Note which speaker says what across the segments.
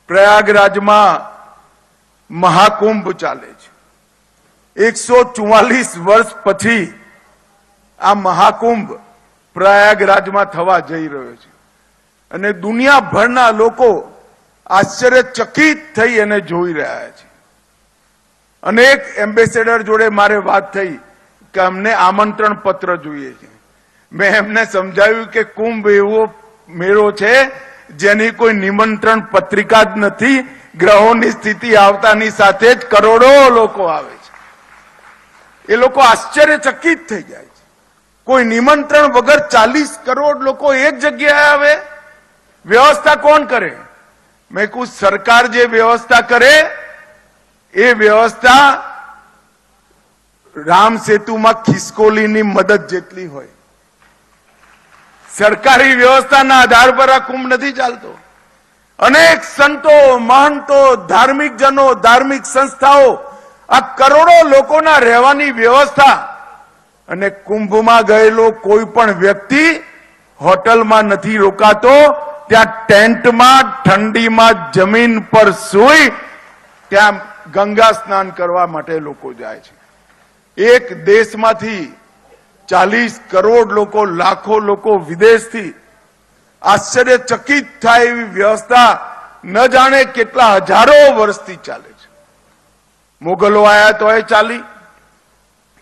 Speaker 1: પ્રયાગરાજમાં મહાકુંભ ચાલે છે। 144 વર્ષ પછી આ મહાકુંભ પ્રયાગરાજમાં થવા જઈ રહ્યો છે અને દુનિયાભરના લોકો આશ્ચર્યચકિત થઈ અને જોઈ રહ્યા છે। અનેક એમ્બેસેડર જોડે મારે વાત થઈ કે અમને આમંત્રણ પત્ર જોઈએ છે। મેં એમને સમજાવ્યું કે કુંભ એવો મેળો છે જેની કોઈ નિમંત્રણ પત્રિકા જ નથી। ગ્રહોની સ્થિતિ આવતાની સાથે જ કરોડો લોકો આવે છે। એ લોકો આશ્ચર્યચકિત થઈ જાય છે। કોઈ નિમંત્રણ વગર 40 કરોડ લોકો એક જગ્યાએ આવે, વ્યવસ્થા કોણ કરે? મેં કહું સરકાર જે વ્યવસ્થા કરે એ વ્યવસ્થા રામ સેતુમાં ખિસકોલીની મદદ જેટલી હોય। સરકારી વ્યવસ્થાના આધાર પર આ કુંભ નથી ચાલતો। અનેક સંતો, મહંતો, ધાર્મિક જનો, ધાર્મિક સંસ્થાઓ, આ કરોડો લોકોના રહેવાની વ્યવસ્થા અને કુંભમાં ગયેલો કોઈ પણ વ્યક્તિ હોટલમાં નથી રોકાતો, ત્યાં ટેન્ટમાં ઠંડીમાં જમીન પર સૂઈ ત્યાં ગંગા સ્નાન કરવા માટે લોકો જાય છે। એક દેશમાંથી 40 કરોડ લોકો, લાખો લોકો વિદેશથી આશ્ચર્યચકિત થાય એવી વ્યવસ્થા ન જાણે કેટલા હજારો વર્ષથી ચાલે છે। મોગલો આયા તો એ ચાલી,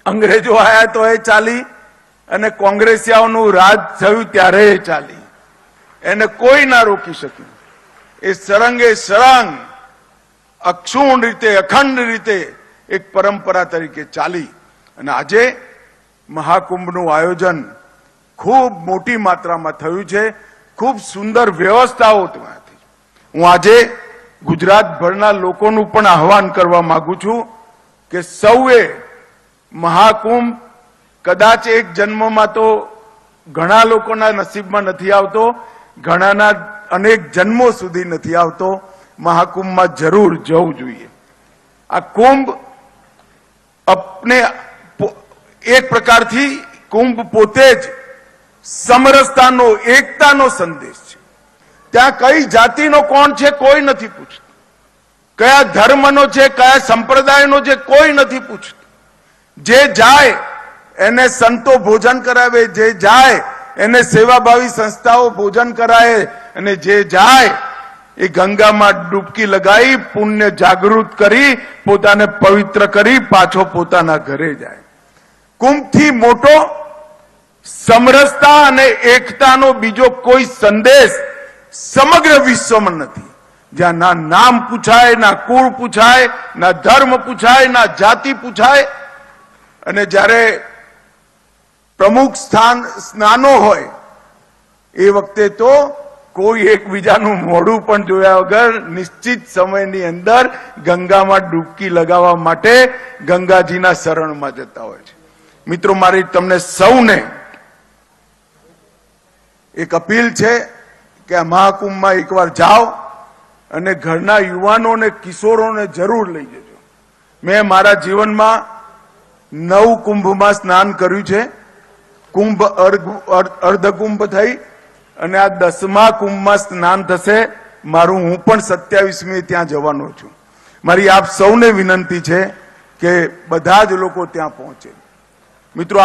Speaker 1: અંગ્રેજો આયા તો એ ચાલી, અને કોંગ્રેસિયાઓનું રાજ થયું ત્યારે એ ચાલી। એને કોઈ ના રોકી શક્યું। એ સળંગે સળંગ અક્ષુણ રીતે, અખંડ રીતે એક પરંપરા તરીકે ચાલી અને આજે મહાકુંભનું આયોજન ખૂબ મોટી માત્રામાં થયું છે। ખૂબ સુંદર વ્યવસ્થાઓ ત્યાંથી। હું આજે ગુજરાતભરના લોકોનું પણ આહવાન કરવા માંગુ છું કે સૌએ મહાકુંભ કદાચ એક જન્મમાં તો ઘણા લોકોના નસીબમાં નથી આવતો, ઘણાના અનેક જન્મો સુધી નથી આવતો। મહાકુંભમાં જરૂર જવું જોઈએ। આ કુંભ अपने एक प्रकारથી કુંભ પોતે જ સમરસતાનો, એકતાનો સંદેશ છે। ત્યાં કઈ જાતિનો કોણ છે કોઈ નથી પૂછતું, કયા ધર્મનો છે, કયા સંપ્રદાયનો છે કોઈ નથી પૂછતું। જે જાય એને સંતો ભોજન કરાવે, જે જાય એને સેવાભાવી સંસ્થાઓ ભોજન કરાવે અને જે જાય એ ગંગામાં ડૂબકી લગાવી પુણ્ય જાગૃત કરી પોતાને પવિત્ર કરી પાછો પોતાના ઘરે જાય। કુંભથી મોટો સમરસતા અને એકતાનો બીજો કોઈ સંદેશ સમગ્ર વિશ્વમાં નથી। જ્યાં ના નામ પૂછાય, ના કુળ પૂછાય, ના ધર્મ પૂછાય, ના જાતિ પૂછાય, અને જ્યારે પ્રમુખ સ્નાનો હોય એ વખતે તો કોઈ એકબીજાનું મોઢું પણ જોયા વગર નિશ્ચિત સમયની અંદર ગંગામાં ડૂબકી લગાવવા માટે ગંગાજીના શરણમાં જતા હોય છે। મિત્રો, મારી તમને સૌને એક અપીલ છે કે આ મહાકુંભમાં એકવાર જાઓ અને ઘરના યુવાનો અને કિશોરોને જરૂર લઈ જજો। મેં મારા જીવનમાં 9 કુંભમાં સ્નાન કર્યું છે। કુંભ અર્ધકુંભ થઈ અને આ 10મા કુંભમાં સ્નાન થશે મારું। હું પણ 27મી ત્યાં જવાનો છું। મારી આપ સૌને વિનંતી છે કે બધા જ લોકો ત્યાં પહોંચે। મિત્રો,